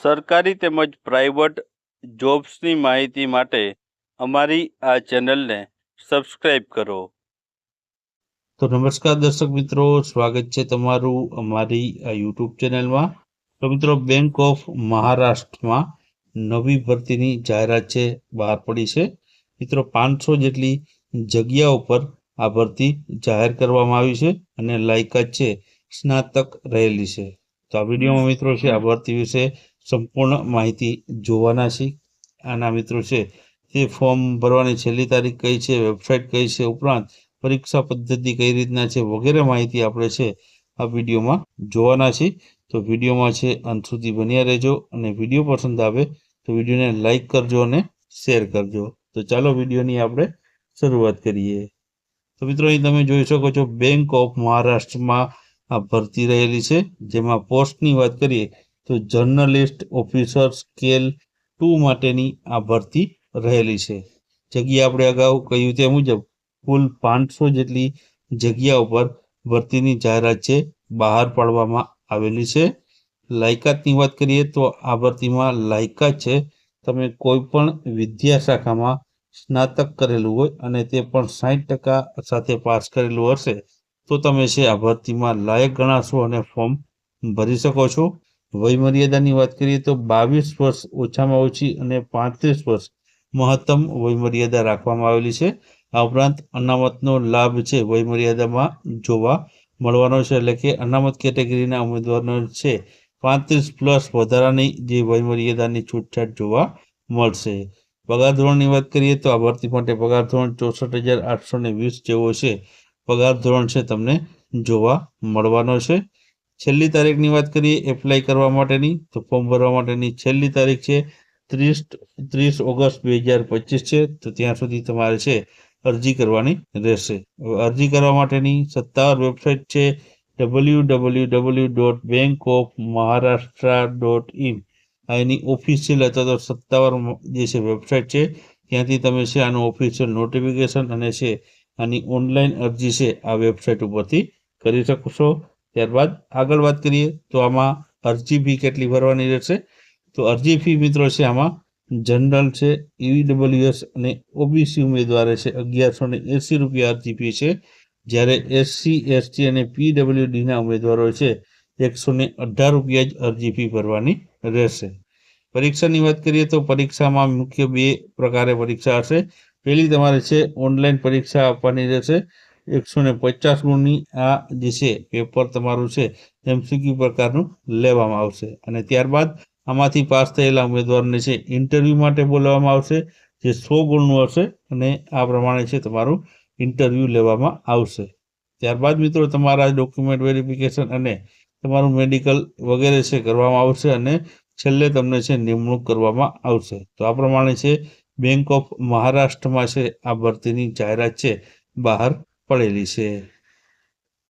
સરકારી તેમજ પ્રાઇવેટ જોબ્સની માહિતી માટે અમારી આ ચેનલને સબસ્ક્રાઇબ કરો. તો નમસ્કાર દર્શક મિત્રો, સ્વાગત છે તમારું અમારી આ યુટ્યુબ ચેનલમાં. તો મિત્રો, બેંક ઓફ મહારાષ્ટ્રમાં નવી ભરતીની જાહેરાત છે બહાર પડી છે. મિત્રો, 500 જેટલી જગ્યાઓ પર આ ભરતી જાહેર કરવામાં આવી છે અને લાયકાત છે સ્નાતક રહેલી છે. તો આ વિડીયોમાં મિત્રો છે આ ભરતી વિશે સંપૂર્ણ માહિતી જોવાના છે. આના મિત્રો છે તે ફોર્મ ભરવાની છેલ્લી તારીખ કઈ છે, વેબસાઇટ કઈ છે, ઉપરાંત પરીક્ષા પદ્ધતિ કઈ રીતના છે વગેરે માહિતી આપણે છે આ વિડીયોમાં જોવાના છે. તો વિડીયોમાં છે અંત સુધી બન્યા રહેજો અને વિડીયો પસંદ આવે તો વિડીયોને લાઈક કરજો અને શેર કરજો. તો ચાલો વિડીયોની આપણે શરૂઆત કરીએ. તો મિત્રો, અહીં તમે જોઈ શકો છો બેંક ઓફ મહારાષ્ટ્રમાં આ ભરતી રહેલી છે, જેમાં પોસ્ટની વાત કરીએ તો જર્નલિસ્ટ ઓફિસર સ્કેલ 2 માટેની આ ભરતી રહેલી છે. જગ્યા આપણે અગાઉ કહ્યું તે મુજબ કુલ 500 જેટલી જગ્યાઓ પર ભરતીની જાહેરાત છે બહાર પાડવામાં આવેલી છે. લાયકાતની વાત કરીએ તો આ ભરતીમાં લાયકાત છે તમે કોઈ પણ વિદ્યા શાખામાં સ્નાતક કરેલું હોય અને તે પણ 60% સાથે પાસ કરેલું હશે તો તમે છે આ ભરતીમાં લાયક ગણાશો અને ફોર્મ ભરી શકો છો. વયમર્યાદાની વાત કરીએ તો 22 વર્ષ ઓછામાં ઓછી અને 35 વર્ષ મહત્તમ વયમર્યાદા રાખવામાં આવેલી છે. આ ઉપરાંત અનામતનો લાભ છે વયમર્યાદામાં જોવા મળવાનો છે, એટલે કે અનામત કેટેગરીના ઉમેદવારનો છે 35+ વધારાની જે વયમર્યાદાની છૂટછાટ જોવા મળશે. પગાર ધોરણની વાત કરીએ તો આ ભરતી માટે પગાર ધોરણ 64,820 જેવો છે પગાર ધોરણ છે તમને જોવા મળવાનો છે. છેલ્લી તારીખની વાત કરીએ એપ્લાય કરવા માટેની, તો ફોર્મ ભરવા માટેની છેલ્લી તારીખ છે 30 ઓગસ્ટ 2025 છે. તો ત્યાં સુધી તમારે છે અરજી કરવાની રહેશે. અરજી કરવા માટેની સત્તાવાર વેબસાઇટ છે www.bankofmaharashtra.in. આ એની ઓફિશિયલ અથવા તો સત્તાવાર જે છે વેબસાઇટ છે, ત્યાંથી તમે છે આનું ઓફિશિયલ નોટિફિકેશન અને છે આની ઓનલાઈન અરજી છે આ વેબસાઇટ ઉપરથી કરી શકશો. ત્યારબાદ આગળ વાત કરીએ તો આમાં અરજી ફી કેટલી ભરવાની રહેશે. તો અરજી ફી મિત્રો છે આમાં જનરલ છે, ઈડબ્લ્યુએસ અને ઓબીસી ઉમેદવારે છે 1180 રૂપિયા અરજી ફી છે, જ્યારે એસસી, એસટી અને પીડબ્લ્યુડીના ઉમેદવારો છે 118 રૂપિયા જ અરજી ફી ભરવાની રહેશે. પરીક્ષાની વાત કરીએ તો પરીક્ષામાં મુખ્ય 2 પ્રકારે પરીક્ષા હશે. પહેલી તમારે છે ઓનલાઈન પરીક્ષા આપવાની રહેશે. 150 ગુણની આ જે છે પેપર તમારું છે એમસીક્યુ પ્રકારનું લેવામાં આવશે અને ત્યારબાદ આમાંથી પાસ થયેલા ઉમેદવારને છે ઇન્ટરવ્યૂ માટે બોલાવવામાં આવશે, જે 100 ગુણનું હશે અને આ પ્રમાણે છે તમારું ઇન્ટરવ્યૂ લેવામાં આવશે. ત્યારબાદ મિત્રો તમારા ડોક્યુમેન્ટ વેરિફિકેશન અને તમારું મેડિકલ વગેરે છે કરવામાં આવશે અને છેલ્લે તમને છે નિમણૂક કરવામાં આવશે. તો આ પ્રમાણે છે બેંક ઓફ મહારાષ્ટ્રમાં છે આ ભરતીની જાહેરાત છે બહાર પડેલી છે.